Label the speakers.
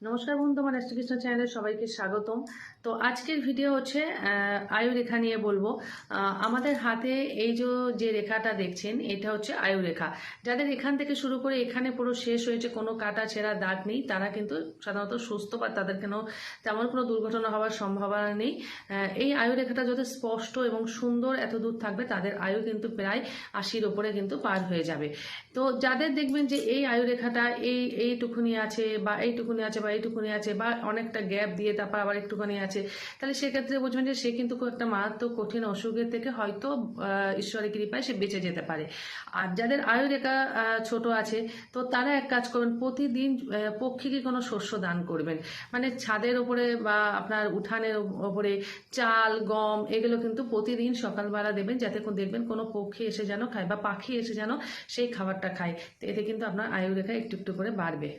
Speaker 1: নমস্কার বন্ধু, আমার শ্রীকৃষ্ণ চ্যানেলে সবাইকে স্বাগতম। তো আজকের ভিডিও হচ্ছে আয়ু রেখা নিয়ে বলবো। আমাদের হাতে এই যে রেখাটা দেখছেন, এটা হচ্ছে আয়ু রেখা। যাদের এখান থেকে শুরু করে এখানে পুরো শেষ হয়েছে, কোনো কাটা ছেঁড়া দাগ নেই, তারা কিন্তু সাধারণত সুস্থ, বা তাদের তেমন কোনো দুর্ঘটনা হওয়ার সম্ভাবনা নেই। এই আয়ু রেখাটা যত স্পষ্ট এবং সুন্দর এত দূর থাকবে, তাদের আয়ু কিন্তু প্রায় 80-র ওপরে কিন্তু পার হয়ে যাবে। তো যাদের দেখবেন যে এই আয়ু রেখাটা এইটুকুনি আছে বা এইটুকুনি আছে বা এইটুকুনি আছে বা অনেকটা গ্যাপ দিয়ে তারপর আবার একটুখানি আছে, তাহলে সেক্ষেত্রে বুঝবেন যে সে কিন্তু খুব একটা মারাত্মক কঠিন অসুখের থেকে হয়তো ঈশ্বরের কৃপায় সে বেঁচে যেতে পারে। আর যাদের আয়ু রেখা ছোট আছে, তো তারা এক কাজ করবেন, প্রতিদিন পক্ষীকে কোনো শস্য দান করবেন। মানে ছাদের ওপরে বা আপনার উঠানের ওপরে চাল, গম এগুলো কিন্তু প্রতিদিন সকালবেলা দেবেন, যাতে দেখবেন কোনো পক্ষী এসে যেন খায় বা পাখি এসে যেন সেই খাবারটা খায়। তো এতে কিন্তু আপনার আয়ু রেখা একটু একটু করে বাড়বে।